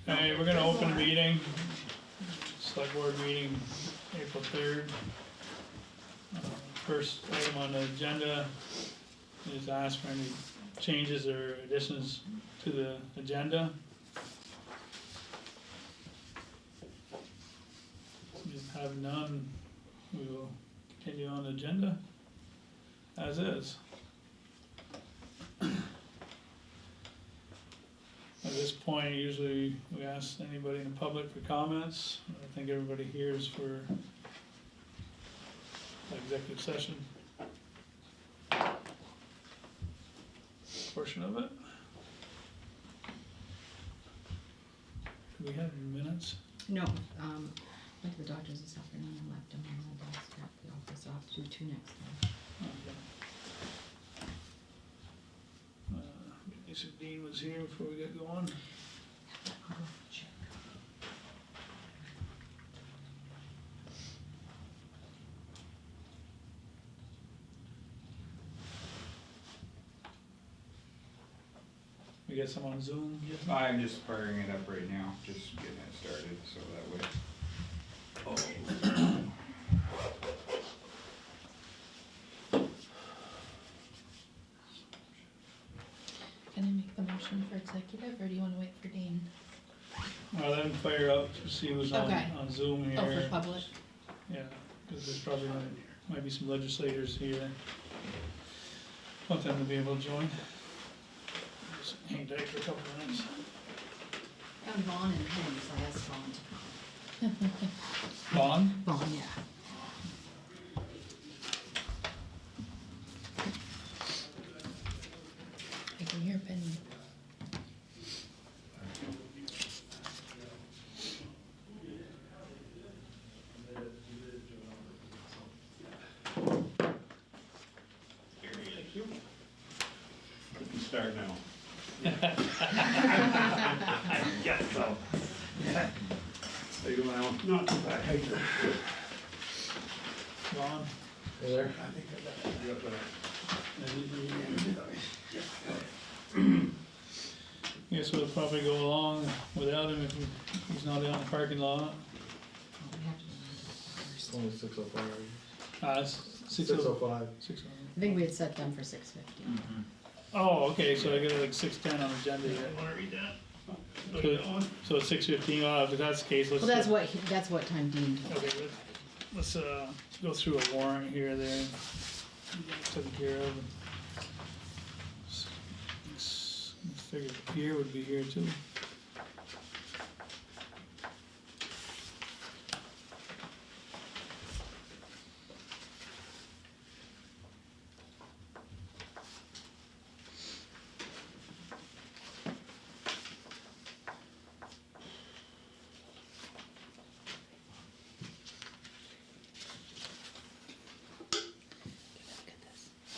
Okay, we're gonna open the meeting, select board meeting, April 3rd. First item on the agenda is to ask for any changes or additions to the agenda. If you have none, we will continue on the agenda as is. At this point, usually we ask anybody in the public for comments. I think everybody here is for executive session portion of it. Do we have minutes? No, went to the doctor's this afternoon and left them on the desk at the office. I'll have to do 2 next time. Okay. Lisa Dean was here before we get going. I'll go check. We got some on Zoom. I'm just firing it up right now, just getting it started, so that way. Can I make the motion for executive, or do you want to wait for Dean? Well, then fire up to see who's Okay. on Zoom here. Oh, for public? Yeah, because there's probably might be some legislators here. Want them to be able to join. Just hang tight for a couple of minutes. Found Vaughn and him, so I asked Vaughn to come. Vaughn? Vaughn, yeah. I can hear Penny. Thank you. We can start now. I guess so. How you doing, Alan? Not too bad. How you doing? Vaughn? Hey there. I think I got Guess we'll probably go along without him if he's not in the parking lot. We have to do that first. Only 6:05. It's 6:05. 6:05. I think we had set them for 6:50. Oh, okay, so I got like 6:10 on the agenda yet. Want to read that? So it's 6:15, if that's the case, let's. Well, that's what time Dean told. Okay, let's go through a warrant here then. Taken care of. Figured Pierre would be here too.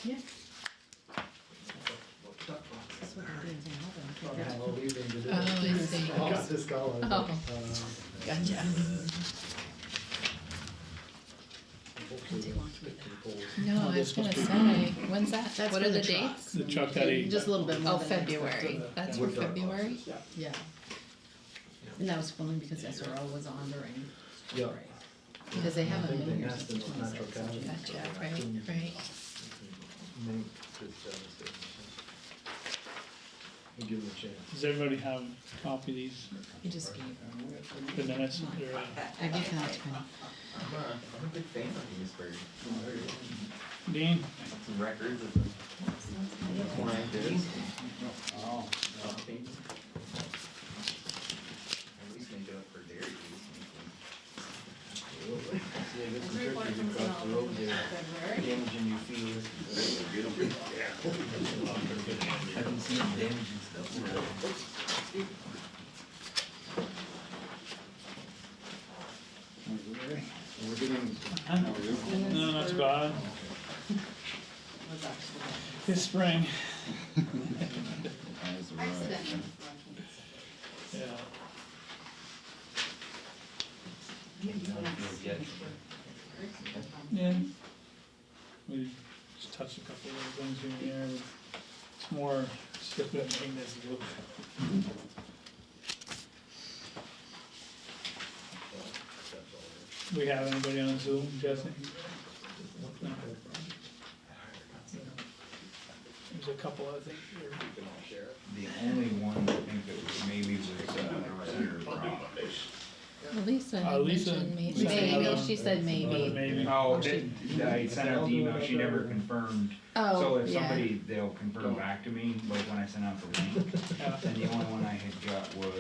Yeah. That's what they're doing in Melbourne. I'll leave them to do Oh, I see. I got this going. Oh. Gotcha. Hopefully Take long to read that. No, I was gonna say, when's that? That's What for are the truck. dates? The truck that he. Just a little bit more. Oh, than February. That's for With dark February? boxes, Yeah. Yeah. And that was only because SRO was on during. Yeah. Because they I haven't think been they here nest since in those natural 26. cavities. Gotcha, right. Mink is devastating. We give them a chance. Does everybody have a copy of these, He just gave. the minutes? Or, I gave that to him. I'm a big fan of Enosburgh. Dean? Some records of the client is. Oh. At least make it up for dairy use. See, I get some turkeys across the road there, damaging your feelings. I've been seeing damaging stuff. We're getting, No, not too bad. It's spring. Yeah. Yeah. We just touched a couple of little things here and there. It's more stuff that made this look. we have anybody on Zoom, Jesse? No. There's a couple, I think, here. The only one I think that was maybe was Senator Brown. Lisa had Lisa- mentioned maybe. Lisa had Maybe, a- she said Another maybe. maybe. Oh, I sent out the email, she never confirmed. So Oh, if yeah. somebody, they'll confirm back to me, like when I sent out the link. Yeah. And the only one I had got was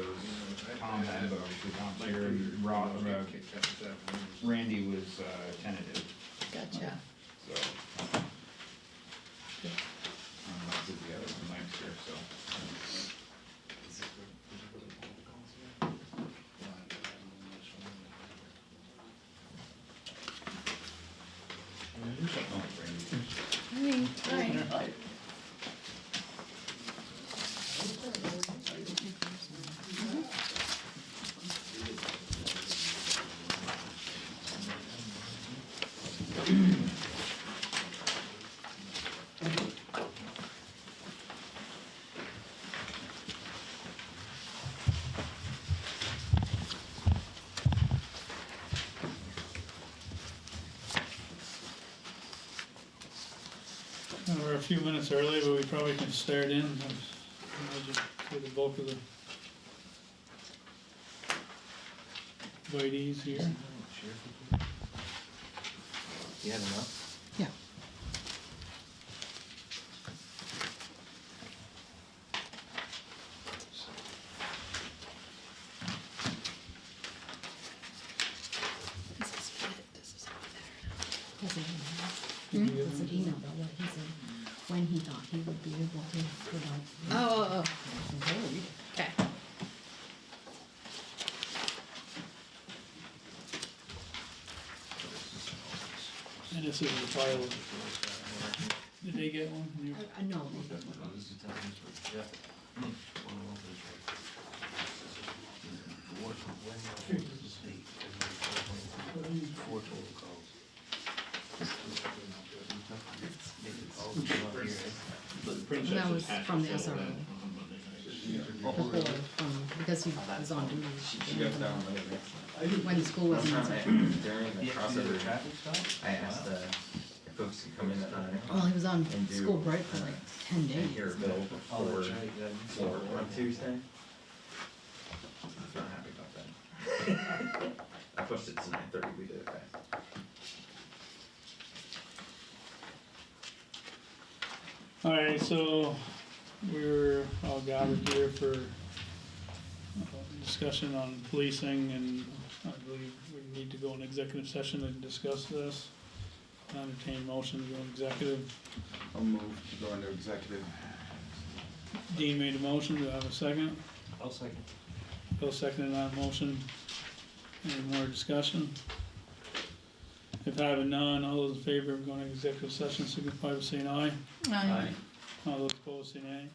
Tom had, but obviously Tom's here, and Randy was tentative, Gotcha. so. This is the other one, Mike's here, so. Oh, Randy. Hi. We're a few minutes early, but we probably can start in. Imagine for the bulk of the invitees here. You had enough? Yeah. This is good, this is over there. Does it Did you email? get Does them? it email about what he said, when he thought he would be able to provide? Oh, okay. And this is the file. Did they get one? You- No, Yeah. Four total calls. that was from the SRO. Before, because he was on duty. When school was in. During the Yeah, crossover, traffic stop? I asked folks to come in at 9 o'clock. Well, he was on And do, school break for like 10 And days. hear a bill for on Tuesday. I was not happy about that. I pushed it to 9:30, we did it fast. Alright, so we're all gathered here for discussion on policing, and I believe we need to go in executive session and discuss this. Entertain motion to go in executive. I'll move to go into executive. Dean made a motion, do I have a second? I'll second. Bill seconded that motion. Any more discussion? If having none, all those in favor of going to executive session signify by saying aye. Aye. All those opposed say nay.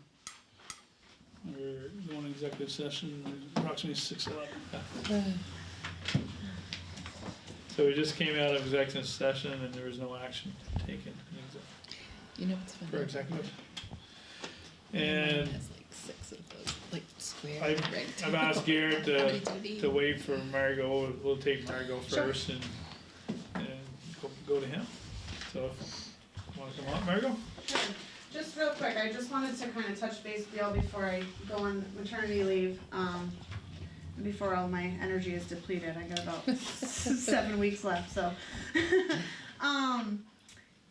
We're going to executive session approximately 6:11. So we just came out of executive session and there was no action taken You know what's funny? for executive. Mine And has like 6 of those, like square I've rectangles. asked Garrett How many to do you need? wait for Margot. We'll take Margot Sure. first and go to him. So if you wanna come on, Margot? Just real quick, I just wanted to kind of touch base with y'all before I go on maternity leave, before all my energy is depleted. I got about 7 weeks left, so.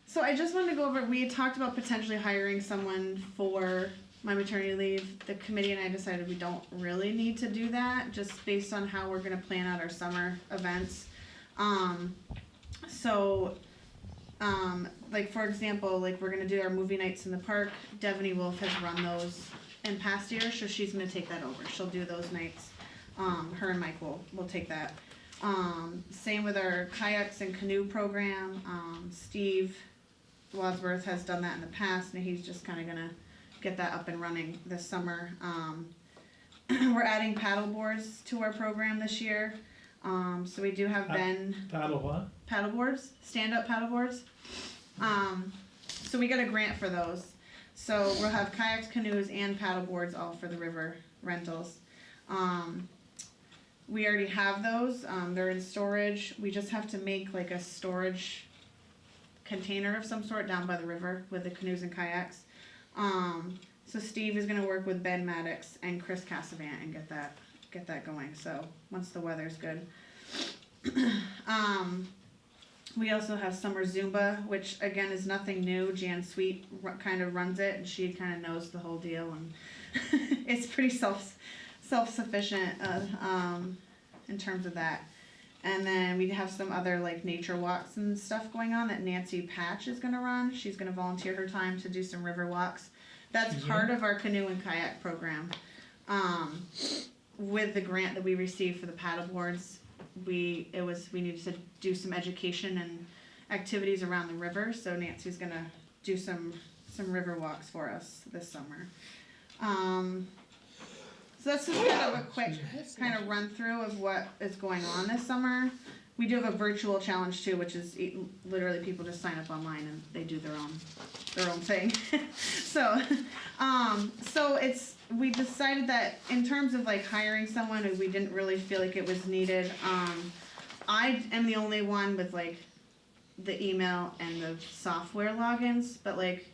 So I just wanted to go over, we had talked about potentially hiring someone for my maternity leave. The committee and I decided we don't really need to do that, just based on how we're gonna plan out our summer events. Like for example, like we're gonna do our movie nights in the park. Devaney Wolf has run those in past years, so she's gonna take that over. She'll do those nights. Her and Mike will take that. Same with our kayaks and canoe program. Steve Wadsworth has done that in the past, and he's just kinda gonna get that up and running this summer. We're adding paddle boards to our program this year. So we do have Ben Paddle what? paddle boards, stand-up paddle boards. So we got a grant for those. So we'll have kayaks, canoes, and paddle boards all for the river rentals. we already have those, they're in storage, we just have to make like a storage container of some sort down by the river with the canoes and kayaks. So Steve is gonna work with Ben Maddox and Chris Cassavant and get that going, so, once the weather's good. We also have Summer Zumba, which again is nothing new. Jan Sweet kind of runs it, and she kind of knows the whole deal, and it's pretty self-sufficient in terms of that. And then we have some other like nature walks and stuff going on that Nancy Patch is gonna run. She's gonna volunteer her time to do some river walks. That's part of our canoe and kayak program. With the grant that we received for the paddle boards, we needed to do some education and activities around the river, so Nancy's gonna do some river walks for us this summer. So that's just kind of a quick kind of run through of what is going on this summer. We do have a virtual challenge too, which is literally people just sign up online and they do their own thing. So we decided that in terms of like hiring someone, we didn't really feel like it was needed. I am the only one with like the email and the software logins, but like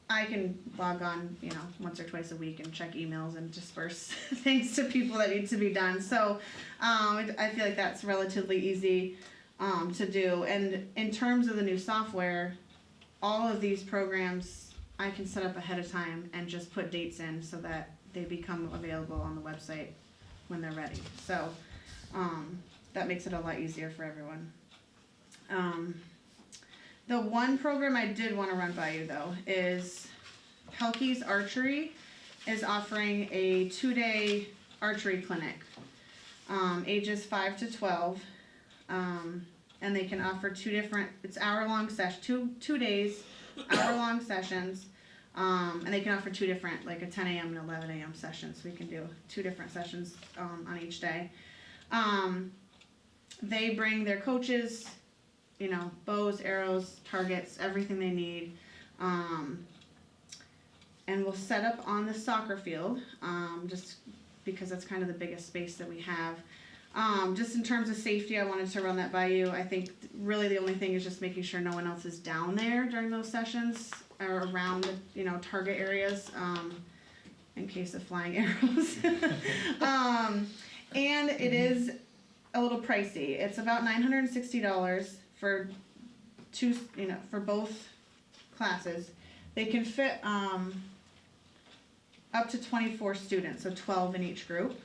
I can log on, once or twice a week and check emails and disperse things to people that need to be done. So I feel like that's relatively easy to do. And in terms of the new software, all of these programs I can set up ahead of time and just put dates in so that they become available on the website when they're ready. So that makes it a lot easier for everyone. The one program I did want to run by you though is Helke's Archery is offering a 2-day archery clinic, ages 5 to 12, and they can offer it's hour-long session, 2 days, hour-long sessions, and they can offer 2 different, like a 10 a.m. and 11 a.m. session, so we can do 2 different sessions on each day. They bring their coaches, bows, arrows, targets, everything they need. And we'll set up on the soccer field, just because that's kind of the biggest space that we have. Just in terms of safety, I wanted to run that by you. I think really the only thing is just making sure no one else is down there during those sessions or around, target areas, in case of flying arrows. And it is a little pricey. It's about $960 for for both classes. They can fit up to 24 students, so 12 in each group.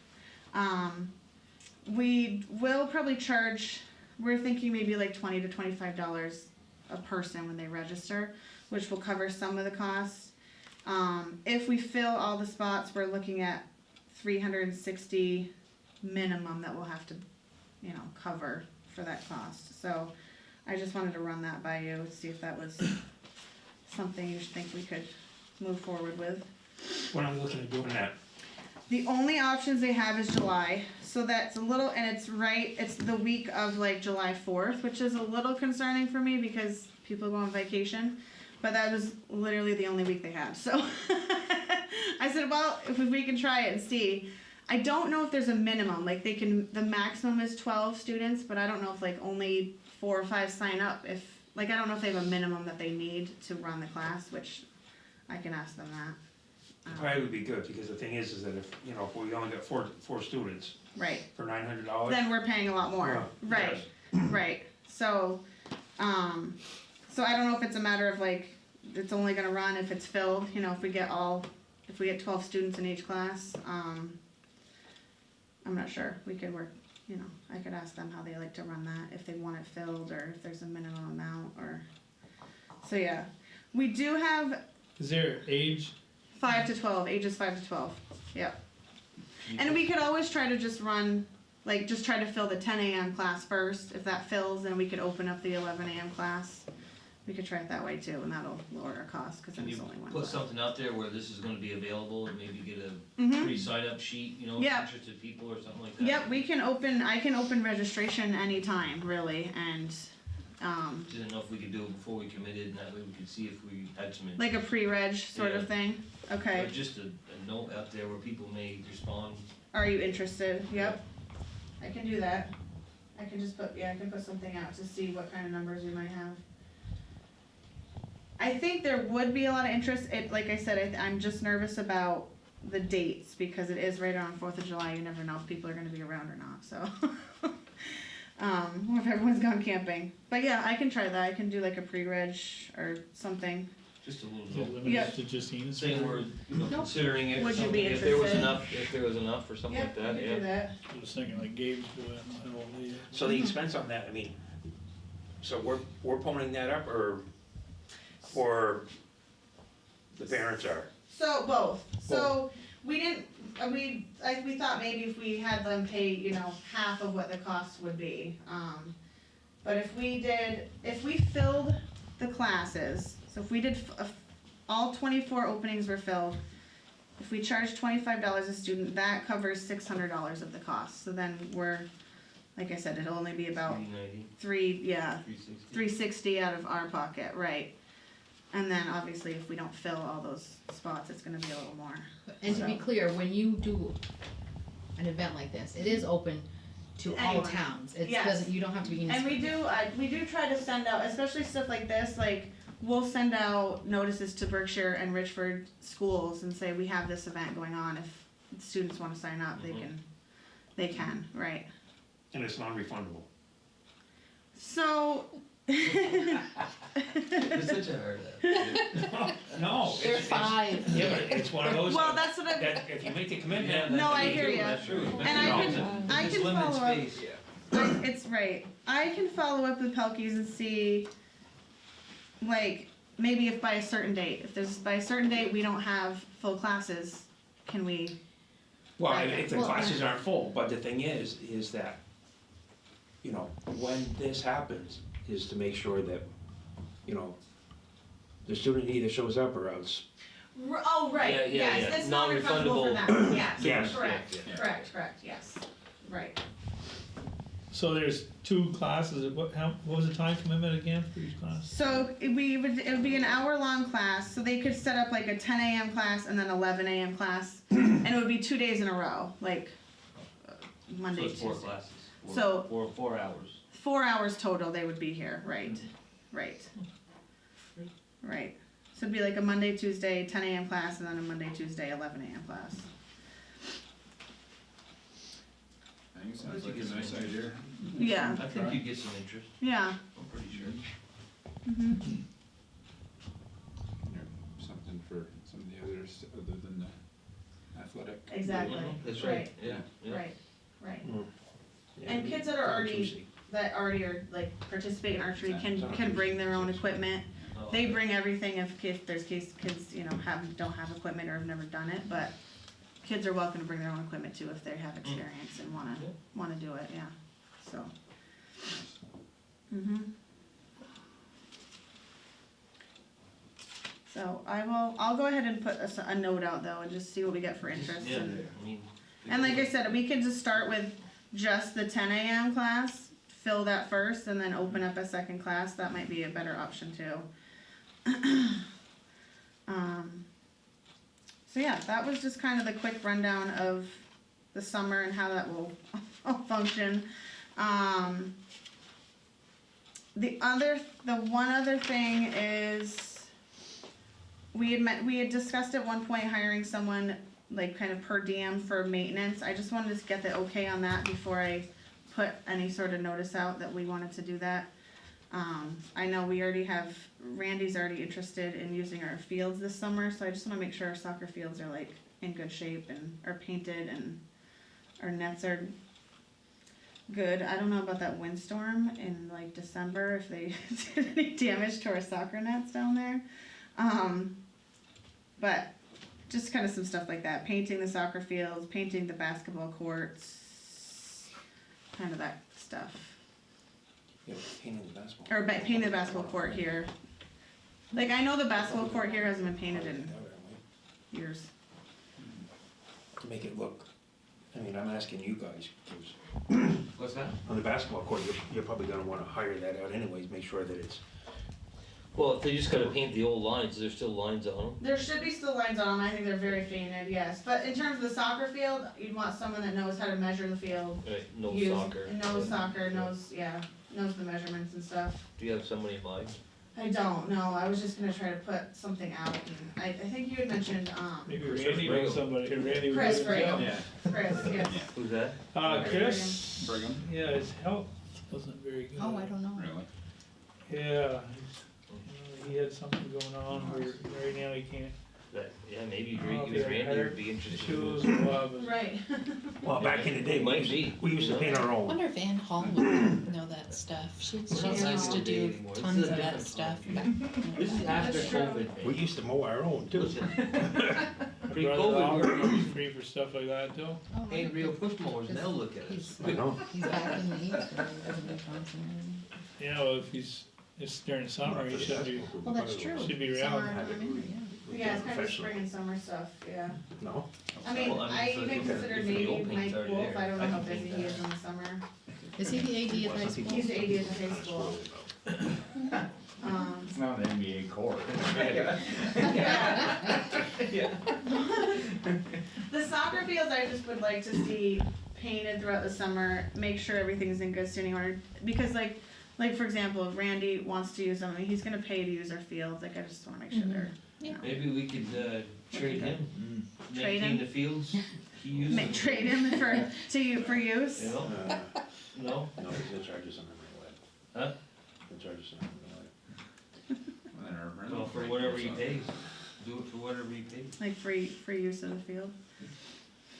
We will probably charge, we're thinking maybe like $20 to $25 a person when they register, which will cover some of the costs. If we fill all the spots, we're looking at $360 minimum that we'll have to, cover for that cost. So I just wanted to run that by you, see if that was something you think we could move forward with. When are we looking at doing that? The only options they have is July, so that's a little, and it's the week of like July 4th, which is a little concerning for me because people go on vacation, but that was literally the only week they have. So I said, well, if we can try it and see. I don't know if there's a minimum, like the maximum is 12 students, but I don't know if like only 4 or 5 sign up. I don't know if they have a minimum that they need to run the class, which I can ask them that. Probably would be good, because the thing is that if we only got four students Right. for $900. Then we're paying a lot more. Well, Right. yes. Right. So I don't know if it's a matter of like it's only gonna run if it's filled. If we get 12 students in each class. I'm not sure. We could work. I could ask them how they like to run that, if they want it filled or if there's a minimum amount or. So yeah, we do have. Is there age? 5 to 12, ages 5 to 12. Yep. And we could always try to just run, just try to fill the 10 a.m. class first. If that fills, then we could open up the 11 a.m. class. We could try it that way too, and that'll lower our costs because then it's only one Put class. something out there where this is gonna be available and maybe get a Mhm. pre-sign-up sheet, Yeah. interested people or something like that? Yep, I can open registration anytime, really, and Didn't know if we could do it before we committed, and that way we could see if we had some. like a pre-reg sort of Yeah. thing. Okay. Or just a note out there where people may respond Are you interested? Yep. I can do that. I can just put, I can put something out to see what kind of numbers we might have. I think there would be a lot of interest. Like I said, I'm just nervous about the dates because it is right around 4th of July. You never know if people are gonna be around or not, so. Or if everyone's gone camping. But yeah, I can try that. I can do like a pre-reg or something. Just a Is it little note, Yeah. limited to just Enosburgh? saying we're, Nope. considering it or Would you something, be if there was interested? enough, if there was enough or something like I that, can yeah. do that. I was thinking like Gabe's doing, I don't know, So the expense on that, I mean, so we're ponying that up, or the parents are? So both. So we didn't. We thought maybe if we had them pay, half of what the cost would be. But if we filled the classes, so if we did all 24 openings were filled, if we charged $25 a student, that covers $600 of the cost. So then we're, like I said, it'll only be about 390, 360. $360 out of our pocket, right? And then obviously if we don't fill all those spots, it's gonna be a little more. And to be clear, when you do an event like this, it is open to all Anyone. towns. It Yes. doesn't, you don't have to be in. And we do try to send out, especially stuff like this, like, we'll send out notices to Berkshire and Richford schools and say, we have this event going on, if students wanna sign up, they can, right? And it's non-refundable. So. It's such a hard No. They're it's- 5. Yeah, but it's one of those. Well, that's what I'm, That if you make the commitment. No, I hear ya. That's true. And I It's can limited follow up. space. it's right, I can follow up with Pelkeys and see, like, maybe if by a certain date, by a certain date we don't have full classes, can we? Well, if the Well, classes aren't full, but the thing is that, when this happens, is to make sure that, the student either shows up or else. Oh, right, Yeah, yeah, yes, yeah. it's non-refundable for them, yes, Yes. correct, Yeah. correct, yes, right. So there's 2 classes, what was the time commitment again for each class? So it would be an hour-long class, so they could set up like a 10 a.m. class and then 11 a.m. class, and it would be 2 days in a row, like Monday, So it's 4 Tuesday. classes. So- 4 hours. 4 hours total they would be here, right, right. So it'd be like a Monday, Tuesday, 10 a.m. class, and then a Monday, Tuesday, 11 a.m. class. I think it sounds like a nice idea. Yeah, I think you'd get some interest, yeah. I'm pretty sure. Mhm. Something for some of the others other than the athletic. Exactly. That's right, yeah, yeah. Right. Yeah, And kids that are already are like participate in archery can bring their own equipment. Oh, They bring everything if there's kids don't have equipment or have never done it, but kids are welcome to bring their own equipment too if they have experience and wanna do it, yeah, so. So I'll go ahead and put a note out though and just see what we get for interest Yeah, and. I mean. And like I said, we could just start with just the 10 a.m. class, fill that first, and then open up a second class. That might be a better option too. So yeah, that was just kind of the quick rundown of the summer and how that will function. The one other thing is we had discussed at one point hiring someone like kind of per diem for maintenance. I just wanted to get the okay on that before I put any sort of notice out that we wanted to do that. I know Randy's already interested in using our fields this summer, so I just wanna make sure our soccer fields are like in good shape and are painted and our nets are good. I don't know about that windstorm in like December, if they did any damage to our soccer nets down there. But just kind of some stuff like that, painting the soccer fields, painting the basketball courts, kind of that stuff. Yeah, painting the basketball. Or painting the basketball court here. Like, I know the basketball court here hasn't been painted in years. To make it look, I'm asking you guys, because What's that? on the basketball court, you're probably gonna wanna hire that out anyways, make sure that it's Well, if they just gotta paint the old lines, is there still lines on them? There should be still lines on them, I think they're very faded, yes, but in terms of the soccer field, you'd want someone that knows how to measure the field. Right, no use- soccer. Knows soccer, knows the measurements and stuff. Do you have somebody in mind? I don't know, I was just gonna try to put something out, and I think you had mentioned, Maybe Chris Randy Brigham. knows somebody, Randy would Chris do it. Brigham. Yeah. Chris, yes. Who's that? Chris, Brigham, yeah, his health wasn't very good. Oh, I don't know. really? Yeah, he had something going on where right now he can't. Yeah, maybe Oh, you if he had Randy would heart be interested. Issues or what, but Right. Well, back in the day, Might be. we used to paint our I own. wonder if Ann Hall would know that stuff. She's Well, used not to all day do anymore. This tons is of a that different stuff. time. This is after That's true. COVID. We used to mow our own too. Listen, my Pre-COVID, brother offered we were- he's free for stuff like that too. Oh, I ain't don't real think- push mowers, now look at us. He's, I know. he's back in the East, or doesn't do Johnson. Yeah, well, if it's during the summer, he should be. Well, that's true. Should be Summer, around. I mean, yeah. Yeah, it's kind of spring and summer stuff, yeah. No, I mean, Well, I for even the- considered for the maybe old paint's Mike already Wolf, there. I don't know I how can busy paint he that. is in the summer. Is he the AD at high school? He's the AD at the high school. It's not an NBA court. The soccer fields I just would like to see painted throughout the summer, make sure everything's in good standing order, because like for example, if Randy wants to use something, he's gonna pay to use our fields, like I just wanna make sure they're, you know. Maybe we could, trade him, Trade maintain him? the fields he uses. Trade him for use. You know, no? No, he'll charge us something like that. Huh? He'll charge us something like Well, for whatever he pays, do it for whatever he pays, Like free use of the field.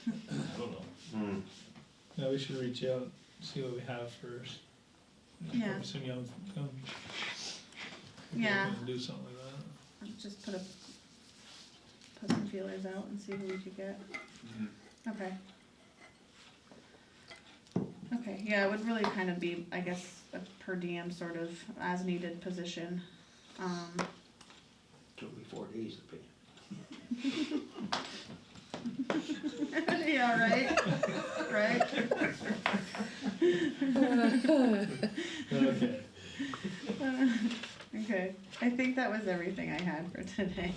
I don't know. that. Yeah, we should reach out, see what we have first. Yeah. Probably some young. Yeah. people can Do something like that. Just put some feelers out and see who we could get. Okay. Okay, yeah, it would really kind of be, I guess, a per diem sort of as needed position. took me 4 days to paint. Yeah, right? Right? Okay. Okay, I think that was everything I had for today.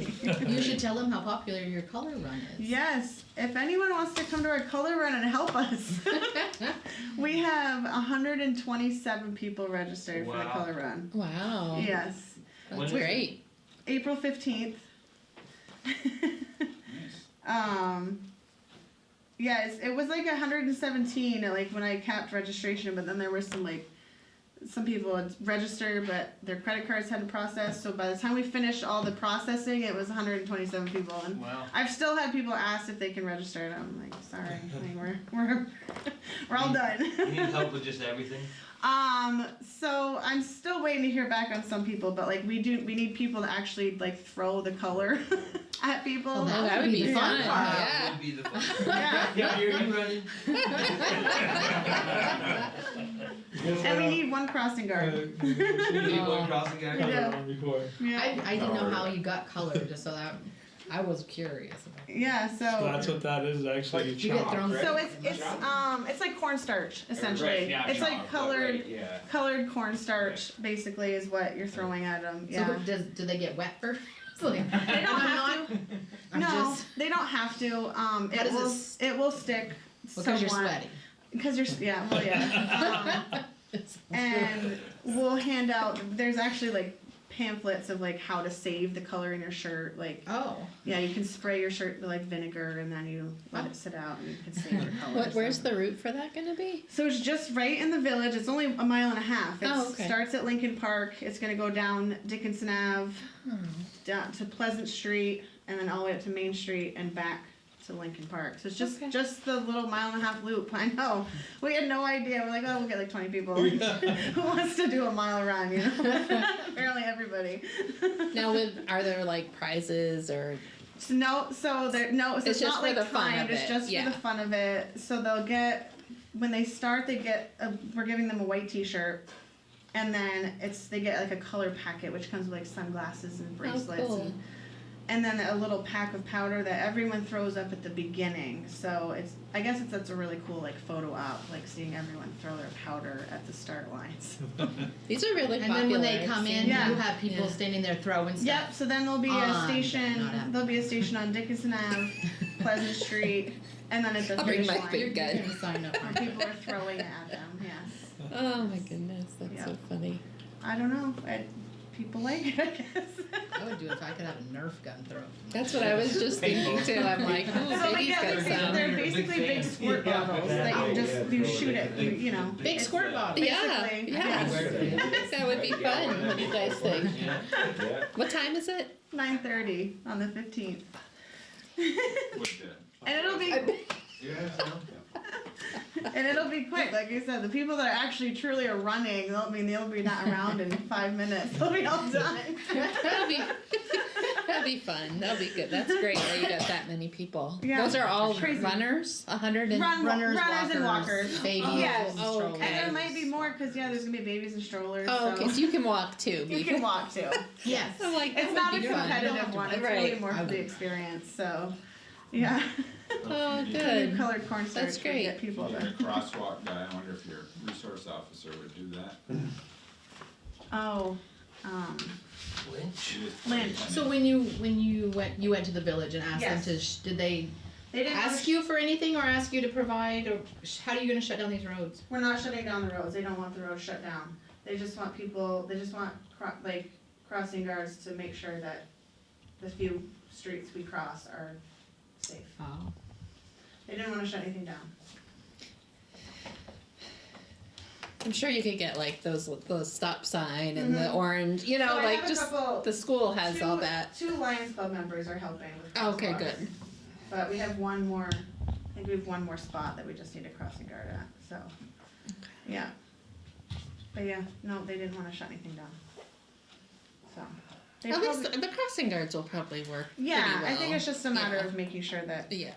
You should tell them how popular your color run is. Yes, if anyone wants to come to our color run and help us, we have 127 people registered for the Wow. color run. Wow. Yes, When That's is it? great. April 15th. Yes, it was like 117 like when I capped registration, but then there were some people had registered, but their credit cards hadn't processed. So by the time we finished all the processing, it was 127 people, and Wow. I've still had people ask if they can register, and I'm like, sorry, like, we're all done. You need help with just everything? So I'm still waiting to hear back on some people, but like we need people to actually like throw the color at people. Well, that would be the fun. part. Yeah. Would be the fun. Yeah. Yeah, you're running. And we need one crossing guard. You need one crossing guard? We do. Before. Yeah. I didn't know how you got colored, just so that, I was curious about it. Yeah, So so that's what that is actually. You get thrown. it's like cornstarch essentially. It's like colored cornstarch basically is what you're throwing at them. So Yeah. do they get wet first? Like, They don't have to. I'm No, just, they don't have to. How does It will stick. because you're somewhat. sweaty. Because you're yeah, well yeah. And we'll hand out. There's actually like pamphlets of like how to save the color in your shirt. Like Oh. yeah, you can spray your shirt with like vinegar and then you let it sit out and you can save your color. Where's the route for that gonna be? So it's just right in the village. It's only a mile and a half. It Oh, okay. starts at Lincoln Park. It's gonna go down Dickinson Ave, down to Pleasant Street, and then all the way up to Main Street and back to Lincoln Park. So it's Okay. just the little mile and a half loop. I know. We had no idea. We're like, oh, we'll get like 20 people. Who wants to do a mile run? You know, apparently everybody. Now, are there like prizes or? So so It's it's just not for like the fun timed. of It's it, just yeah. for the fun of it. So they'll get when they start, they get we're giving them a white T-shirt, and then they get like a color packet which comes with like sunglasses and bracelets cool. and then a little pack of powder that everyone throws up at the beginning. So that's a really cool like photo op, like seeing everyone throw their powder at the start lines. These are really popular. And then when they come in, Yeah. you have people standing there throwing stuff. Yep. So then there'll be a On, station. not at. There'll be a station on Dickinson Ave, Pleasant Street, and then at the I'll bring finish my line, big gun. You're gonna sign up. where people are throwing it at them. Yes. Oh my goodness, that's Yeah. so funny. I don't know. People like it, I guess. I would do it if I could have a Nerf gun throw. That's what I was just thinking too. I'm like, So ooh, like, baby's yeah, got some. they're basically big squirt bottles that you shoot it. You know, Big squirt bottle. Yeah, basically, yeah. I think that would be fun. What do you guys think? What time is it? 9:30 on the 15th. With And it'll be and it'll be quick, like you said. The people that are actually truly are running, they'll be not around in 5 minutes. They'll be all done. That'll be fun. That'll be good. That's great that you got that many people. Yeah. Those are all Crazy. runners? 100 and Runners and walkers. Babies Yes. and Oh, strollers. okay. And there might be more because there's gonna be babies and strollers. Oh, okay, so you can walk too. you can walk too. Yes. I'm like, It's that not a would be fun. competitive one. It's Right. really more for the experience. So, yeah. Oh, New good. colored cornstarch That's to great. get people Your to. crosswalk guy, I wonder if your resource officer would do that. Oh, Lynch? Lynch. So when you went to the village and asked Yes. them to, did they They didn't ask you for anything or ask you to provide, or how are you gonna shut down these roads? We're not shutting down the roads. They don't want the roads shut down. They just want people. They just want crossing guards to make sure that the few streets we cross are safe. Oh. They didn't want to shut anything down. I'm sure you could get like those stop sign and the Mhm. orange, you know, So I like have a just couple- the school has all that. 2 Lions Club members are helping with Okay, crosswalks. good. But we have one more. I think we have one more spot that we just need a crossing guard at. So, yeah. But yeah, no, they didn't want to shut anything down. So. They At least probably- the crossing guards will probably work yeah, pretty well. I think it's just a matter Yeah. of making sure that Yeah.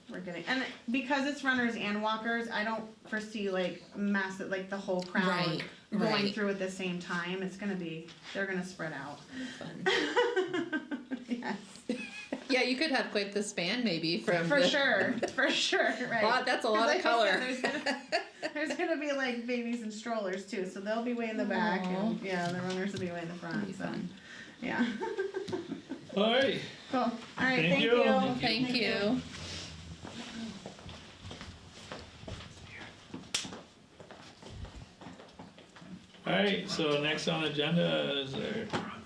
we're getting, and because it's runners and walkers, I don't foresee like massive, like the whole crowd Right, going right. through at the same time. They're gonna spread out. Fun. Yes, Yeah, you could have quite the span maybe from for the, sure, right. That's a 'Cause lot like of color. I said, there's gonna be like babies and strollers too, so they'll be way in the back, and yeah, the runners will be way in the front. Be So, fun. yeah. Alright, Cool. All right. Thank Thank you. you. Thank you. alright, so next on the agenda is our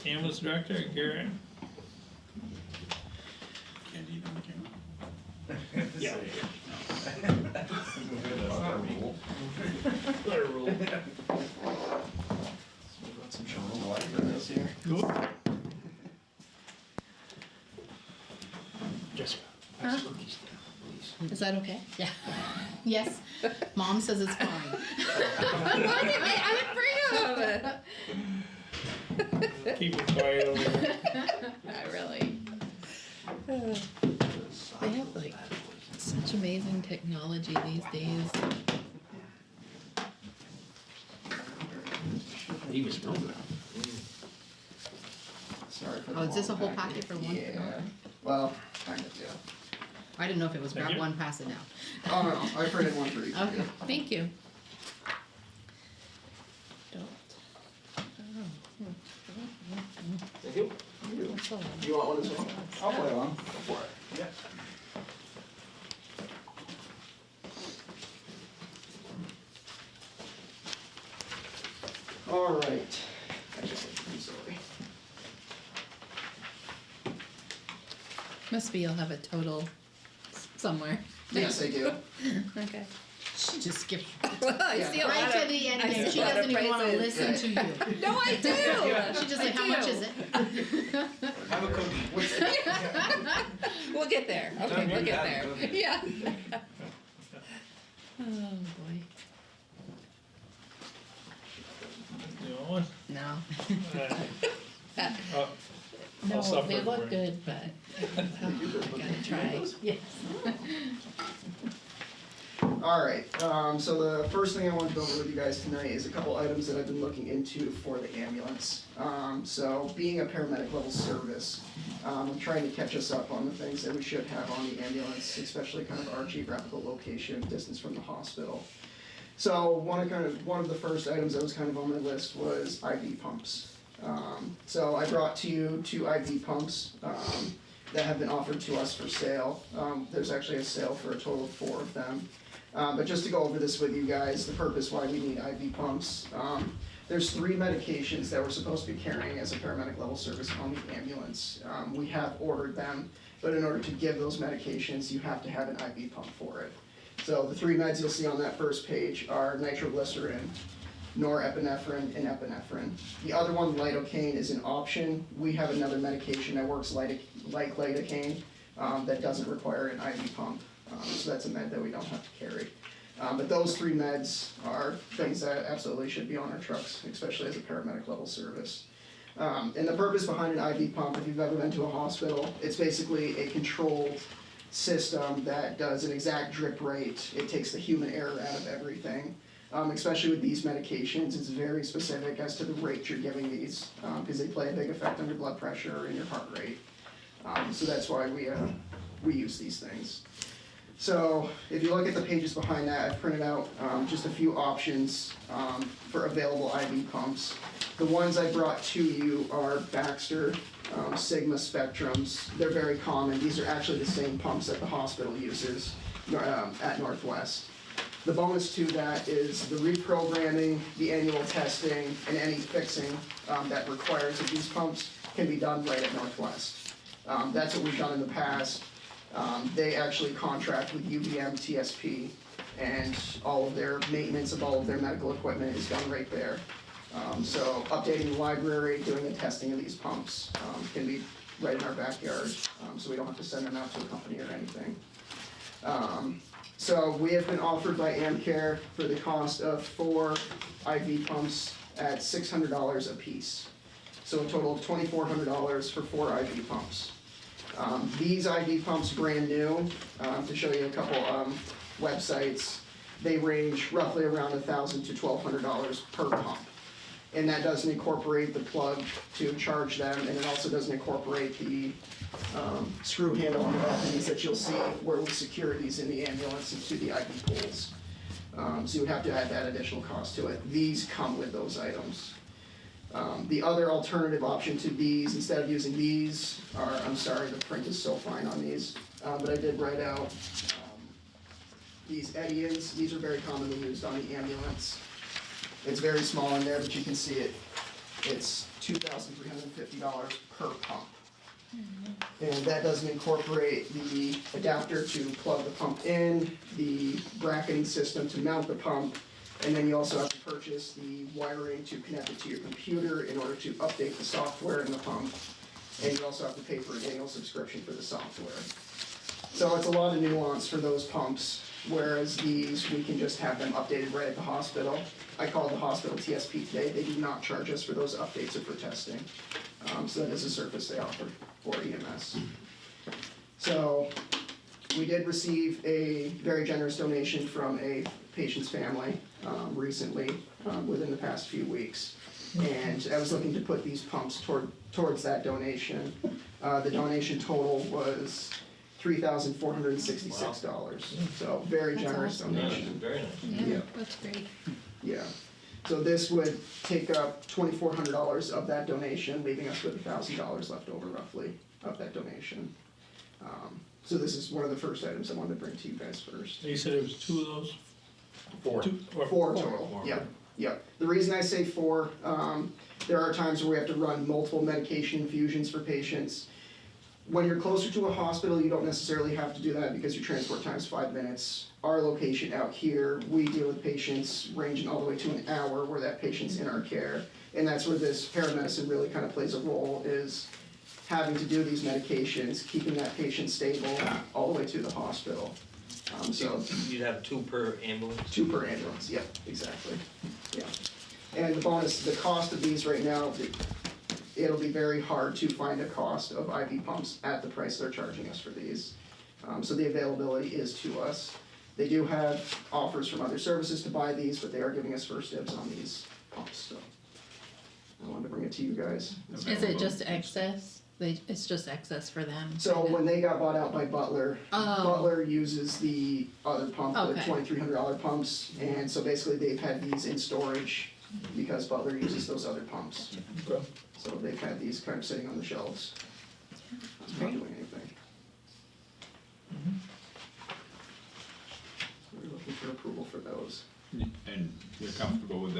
ambulance director, Garrett. Can't eat on camera. Yeah. Jessica, Huh? pass the cookies down, please. Is that okay? Yeah. Yes. Mom says it's fine. I didn't bring them. Keep it quiet over there. Not really. They have like such amazing technology these days. He was smelling good. Sorry for the Oh, is this a long whole package. packet for one? Yeah, well, kind of, yeah. I didn't know if it was Thank grab you. one, pass it down. Oh, no, I printed one for each of Okay. you. Thank you. Thank you. That's a lot. You want one as well? I'll play along. Go for it. Yeah. All right. I just like to be silly. Must be you'll have a total somewhere. Yes, I do. Okay. She just skipped Well, I Yeah. see a right lot to of. the end I of see it. She a lot of doesn't even wanna prices. listen to you. No, I do. She just I like, how much do. is it? Have a cookie. We'll get there. Okay, we'll get there. Yeah. Oh, boy. You want one? No. Oh, I'll No, suffer they for look it. good, but I gotta try. Yes. Alright, so the first thing I want to go over with you guys tonight is a couple items that I've been looking into for the ambulance. So being a paramedic level service, I'm trying to catch us up on the things that we should have on the ambulance, especially kind of our geographical location, distance from the hospital. So one of the first items that was kind of on my list was IV pumps. So I brought to you 2 IV pumps that have been offered to us for sale. There's actually a sale for a total of 4 of them. But just to go over this with you guys, the purpose why we need IV pumps. There's 3 medications that we're supposed to be carrying as a paramedic level service on the ambulance. We have ordered them, but in order to give those medications, you have to have an IV pump for it. So the 3 meds you'll see on that first page are nitroglycerin, norepinephrine, and epinephrine. The other one, lidocaine, is an option. We have another medication that works like lidocaine that doesn't require an IV pump. So that's a med that we don't have to carry. But those 3 meds are things that absolutely should be on our trucks, especially as a paramedic level service. And the purpose behind an IV pump, if you've ever been to a hospital, it's basically a controlled system that does an exact drip rate. It takes the human error out of everything. Especially with these medications, it's very specific as to the rate you're giving these, because they play a big effect on your blood pressure and your heart rate. So that's why we use these things. So if you look at the pages behind that, I've printed out just a few options for available IV pumps. The ones I brought to you are Baxter, Sigma Spectrums. They're very common. These are actually the same pumps that the hospital uses at Northwest. The bonus to that is the reprogramming, the annual testing, and any fixing that requires of these pumps can be done right at Northwest. That's what we've done in the past. They actually contract with UVM TSP, and all of their maintenance of all of their medical equipment is done right there. So updating the library, doing the testing of these pumps can be right in our backyard, so we don't have to send them out to a company or anything. So we have been offered by Amcare for the cost of 4 IV pumps at $600 a piece. So a total of $2,400 for 4 IV pumps. These IV pumps, brand new, to show you a couple websites, they range roughly around $1,000 to $1,200 per pump. And that doesn't incorporate the plug to charge them, and it also doesn't incorporate the screw handle on the balconies that you'll see where we secure these in the ambulance into the IV pools. So you would have to add that additional cost to it. These come with those items. The other alternative option to these, instead of using these, are, I'm sorry, the print is so fine on these, but I did write out these Edians. These are very commonly used on the ambulance. It's very small in there, but you can see it. It's $2,350 per pump. And that doesn't incorporate the adapter to plug the pump in, the bracketing system to mount the pump, and then you also have to purchase the wiring to connect it to your computer in order to update the software in the pump, and you also have to pay for an annual subscription for the software. So it's a lot of nuance for those pumps, whereas these, we can just have them updated right at the hospital. I called the hospital TSP today. They do not charge us for those updates or for testing. So that is a service they offer for EMS. So we did receive a very generous donation from a patient's family recently, within the past few weeks. And I was looking to put these pumps towards that donation. The donation total was $3,466. So very generous donation. Very nice. Yeah, that's great. Yeah. So this would take up $2,400 of that donation, leaving us with $1,000 left over roughly of that donation. So this is one of the first items I wanted to bring to you guys first. You said it was 2 of those? 4. 4 total, yep, yep. The reason I say 4, there are times where we have to run multiple medication infusions for patients. When you're closer to a hospital, you don't necessarily have to do that because your transport time is 5 minutes. Our location out here, we deal with patients ranging all the way to an hour where that patient's in our care. And that's where this paramedicine really kind of plays a role, is having to do these medications, keeping that patient stable all the way to the hospital. So You'd have 2 per ambulance? 2 per ambulance, yep, exactly, yeah. And the bonus, the cost of these right now, it'll be very hard to find a cost of IV pumps at the price they're charging us for these. So the availability is to us. They do have offers from other services to buy these, but they are giving us first dibs on these pumps, so. I wanted to bring it to you guys. Is it just excess? It's just excess for them? So when they got bought out by Butler, Oh. Butler uses the other pump, the Okay. $2,300 pumps, and so basically they've had these in storage because Butler uses those other pumps. Okay. So they've had these kind of sitting on the shelves. Not Great. doing anything. So we're looking for approval for those. And you're comfortable with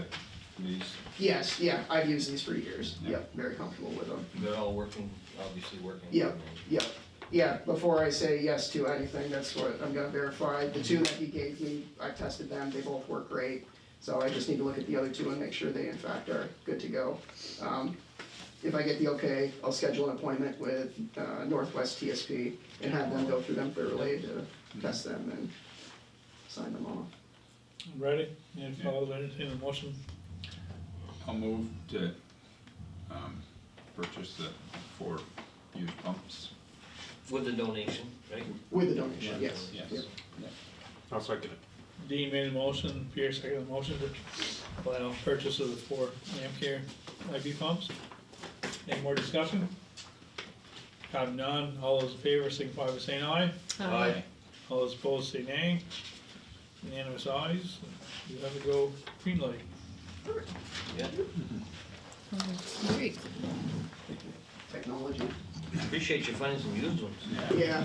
these? Yes, yeah, I've used these for years. Yeah. Yep, very comfortable with them. They're all working, obviously working. Yep, yep. Yeah, before I say yes to anything, that's what I'm gonna verify. The two that he gave me, I tested them, they both work great. So I just need to look at the other two and make sure they in fact are good to go. If I get the okay, I'll schedule an appointment with Northwest TSP and have them go through them thoroughly to test them and sign them off. Ready? And I'll entertain a motion. I'll move to, purchase the 4 used pumps. With the donation, right? With the donation, yes. Yes. Yep. I'll second it. Dean made a motion, Pierre seconded the motion to allow purchase of the 4 Amcare IV pumps. Any more discussion? Have none, all those in favor signify by saying aye. All those opposed say nay. Unanimous ayes, you have to go green light. Yeah. Great. Technology. Appreciate you finding some used ones. Yeah,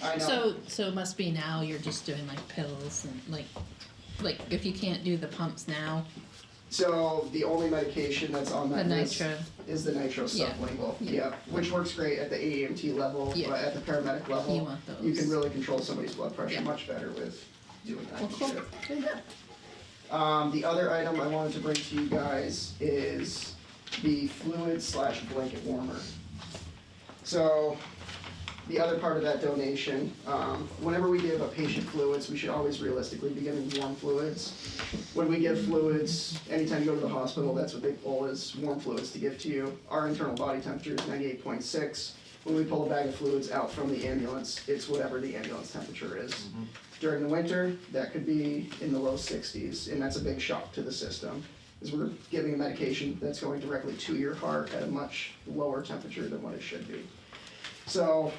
I know. So it must be now you're just doing like pills and like if you can't do the pumps now, So the only medication that's on the that list nitro. is the nitro Yeah. sublingual, Yeah. yeah, which works great at the AEMT level, Yeah. but at the paramedic level, You want those. you can really control somebody's blood pressure Yeah. much better with doing that. Well, cool. Good. The other item I wanted to bring to you guys is the fluid/blanket warmer. So, the other part of that donation, whenever we give a patient fluids, we should always realistically be giving warm fluids. When we give fluids, anytime you go to the hospital, that's what they pull is warm fluids to give to you. Our internal body temperature is 98.6. When we pull a bag of fluids out from the ambulance, it's whatever the ambulance temperature is. During the winter, that could be in the low 60s, and that's a big shock to the system, because we're giving a medication that's going directly to your heart at a much lower temperature than what it should be. So,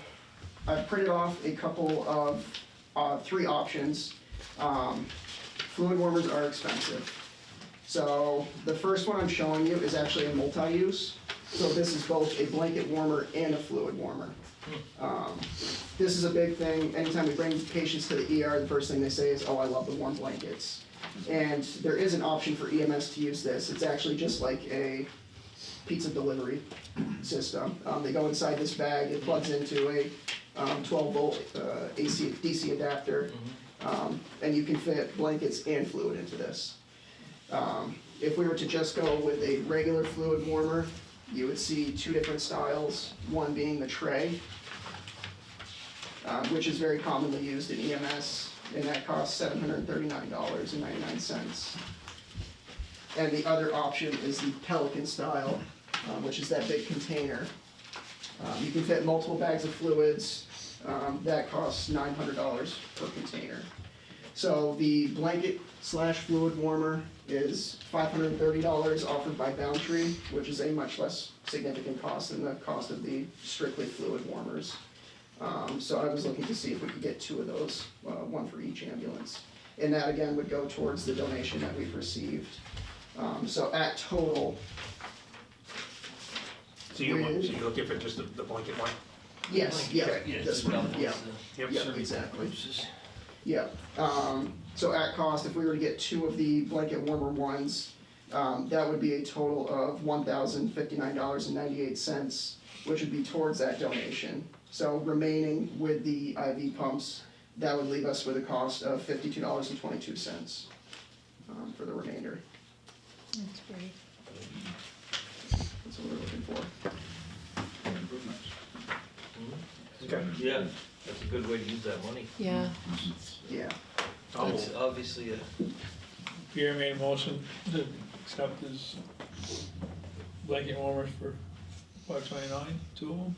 I've printed off a couple of 3 options. Fluid warmers are expensive. So, the first one I'm showing you is actually a multi-use. So this is both a blanket warmer and a fluid warmer. This is a big thing. Anytime we bring patients to the ER, the first thing they say is, oh, I love the warm blankets. And there is an option for EMS to use this. It's actually just like a pizza delivery system. They go inside this bag, it plugs into a 12-volt DC adapter, and you can fit blankets and fluid into this. If we were to just go with a regular fluid warmer, you would see 2 different styles, one being the tray, which is very commonly used in EMS, and that costs $739.99. And the other option is the Pelican style, which is that big container. You can fit multiple bags of fluids, that costs $900 per container. So the blanket/fluid warmer is $530 offered by Boundtree, which is a much less significant cost than the cost of the strictly fluid warmers. So I was looking to see if we could get 2 of those, one for each ambulance. And that again would go towards the donation that we've received. So at total, So you're looking for just the blanket one? yes, yeah, Yeah, this one, yeah, Yep. yeah, exactly. Yeah, so at cost, if we were to get 2 of the blanket warmer ones, that would be a total of $1,059.98, which would be towards that donation. So remaining with the IV pumps, that would leave us with a cost of $52.22 for the remainder. That's great. That's what we're looking for. Improvements. Okay. Yeah, that's a good way to use that money. Yeah. Yeah. It's obviously a, Pierre made a motion to accept his blanket warmers for $529, 2 of them.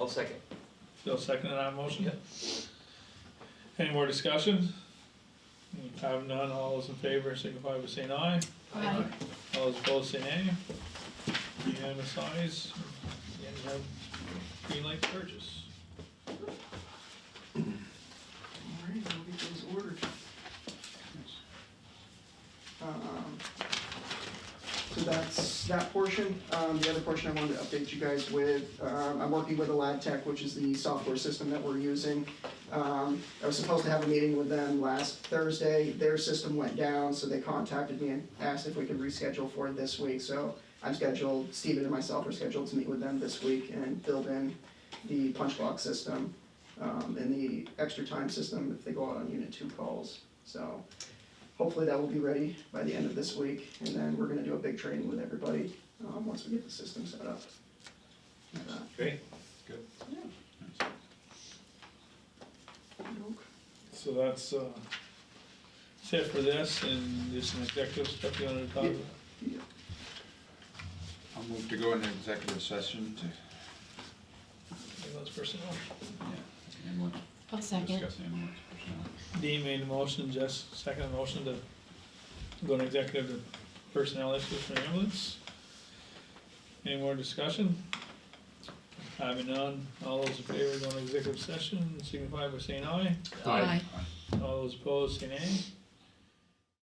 I'll second. Phil seconded that motion. Yep. Any more discussion? Have none, all those in favor signify by saying aye. Aye. All those opposed say nay. Unanimous ayes, and you have green light to purchase. Alright, I'll get those ordered. So that's that portion. The other portion I wanted to update you guys with, I'm working with a lab tech, which is the software system that we're using. I was supposed to have a meeting with them last Thursday. Their system went down, so they contacted me and asked if we could reschedule for this week. So I'm scheduled, Steven and myself are scheduled to meet with them this week and build in the punch box system, and the extra time system if they go out on Unit 2 calls. So hopefully that will be ready by the end of this week, and then we're gonna do a big training with everybody, once we get the system set up. Great. Good. So that's it for this, and there's some executive stuff you wanted to talk about? I'll move to go into executive session to, Ambulance personnel. yeah, ambulance, I'll second. discuss ambulance personnel. Dean made a motion, Jess second motion to go into executive to personnel issues for ambulance. Any more discussion? Having none, all those in favor of going to executive session signify by saying aye. Aye. All those opposed say nay.